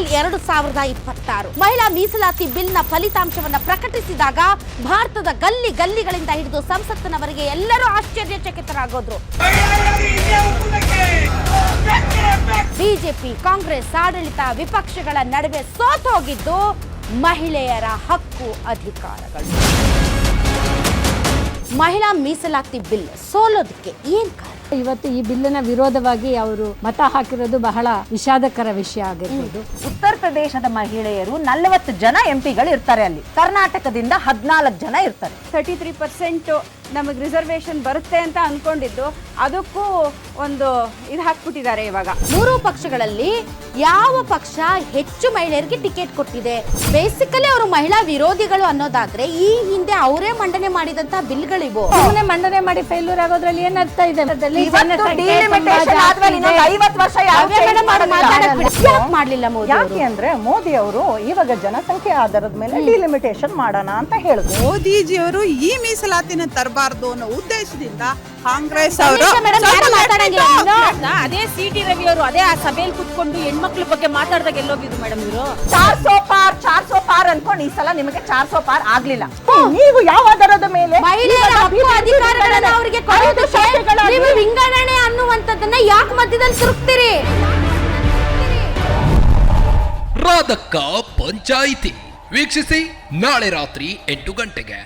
April 2026 ಮಹಿಳಾ ಮೀಸಲಾತಿ ಬಿಲ್ನ ಫಲಿತಾಂಶವನ್ನ ಪ್ರಕಟಿಸಿದಾಗ ಭಾರತದ ಗಲ್ಲಿ ಗಲ್ಲಿಗಳಿಂದ ಹಿಡಿದು ಸಂಸತ್ತಿನವರೆಗೆ ಎಲ್ಲರೂ ಆಶ್ಚರ್ಯಚಕಿತರಾಗೋದ್ರು. ಬಿಜೆಪಿ ಕಾಂಗ್ರೆಸ್ ಆಡಳಿತ ವಿಪಕ್ಷಗಳ ನಡುವೆ ಸೋತು ಹೋಗಿದ್ದು ಮಹಿಳೆಯರ ಹಕ್ಕು ಅಧಿಕಾರಗಳು. ಮಹಿಳಾ ಮೀಸಲಾತಿ ಬಿಲ್ ಸೋಲೋದಕ್ಕೆ ಏನ್ ಕಾರಣ? ಇವತ್ತು ಈ ಬಿಲ್ಲಿನ ವಿರೋಧವಾಗಿ ಅವರು ಮತ ಹಾಕಿರೋದು ಬಹಳ ವಿಷಾದಕರ ವಿಷಯ ಆಗಿರ್ಬೋದು. ಉತ್ತರ ಪ್ರದೇಶದ ಮಹಿಳೆಯರು 40 ಜನ ಎಂಪಿಗಳು ಇರ್ತಾರೆ, ಅಲ್ಲಿ ಕರ್ನಾಟಕದಿಂದ 14 ಜನ ಇರ್ತಾರೆ. 33% ನಮಗೆ ರಿಸರ್ವೇಶನ್ ಬರುತ್ತೆ ಅಂತ ಅನ್ಕೊಂಡಿದ್ದು ಅದಕ್ಕೂ ಒಂದು ಇದು ಹಾಕ್ಬಿಟ್ಟಿದ್ದಾರೆ. ಇವಾಗ 3 ಪಕ್ಷಗಳಲ್ಲಿ ಯಾವ ಪಕ್ಷ ಹೆಚ್ಚು ಮಹಿಳೆಯರಿಗೆ ಟಿಕೆಟ್ ಕೊಟ್ಟಿದೆ? ಬೇಸಿಕಲಿ ಅವರು ಮಹಿಳಾ ವಿರೋಧಿಗಳು ಅನ್ನೋದಾದ್ರೆ ಈ ಹಿಂದೆ ಅವರೇ ಮಂಡನೆ ಮಾಡಿದಂತ ಬಿಲ್ಗಳಿವು. ಸುಮ್ಮನೆ ಮಂಡನೆ ಮಾಡಿ ಫೇಲ್ಯೂರ್ ಆಗೋದ್ರಲ್ಲಿ ಏನ್ ಅರ್ಥ ಇದೆ? ಮಾಡ್ಲಿಲ್ಲ ಮೋದಿ. ಯಾಕೆ ಅಂದ್ರೆ ಮೋದಿ ಅವರು ಇವಾಗ ಜನಸಂಖ್ಯೆ ಆಧಾರದ ಮೇಲೆ ಡಿಲಿಮಿಟೇಷನ್ ಮಾಡೋಣ ಅಂತ ಹೇಳಿದ್ರು. ಮೋದಿಜಿಯವರು ಈ ಮೀಸಲಾತಿನ ತರಬಾರ್ದು ಅನ್ನೋ ಉದ್ದೇಶದಿಂದ ಕಾಂಗ್ರೆಸ್ ಅವರು ಅದೇ ಸಿಟಿ ರವಿ ಅವರು ಅದೇ ಆ ಸಭೆಯಲ್ಲಿ ಕುತ್ಕೊಂಡು ಹೆಣ್ಮಕ್ಳ ಬಗ್ಗೆ ಮಾತಾಡಿದಾಗ ಎಲ್ಲೋಗಿದ್ರು ಮೇಡಮ್ ಇವರು. 400 ಪಾರ್ ಅನ್ಕೊಂಡು ಈ ಸಲ ನಿಮಗೆ 400 ಪಾರ್ ಆಗ್ಲಿಲ್ಲ. ನೀವು ಯಾವ ಆಧಾರದ ಮೇಲೆ ಮಹಿಳೆಯರ ಹಕ್ಕು ಅಧಿಕಾರಗಳನ್ನ ಅವರಿಗೆ ಕೊಡೋದಕ್ಕೆ ನೀವು ವಿಂಗಡಣೆ ಅನ್ನುವಂಥದ್ದನ್ನ ಯಾಕೆ ಮಧ್ಯದಲ್ಲಿ ತಿರುಗ್ತೀರಿ? ರಾಧಕ್ಕ ಪಂಚಾಯಿತಿ ವೀಕ್ಷಿಸಿ ನಾಳೆ ರಾತ್ರಿ 8 ಗಂಟೆಗೆ.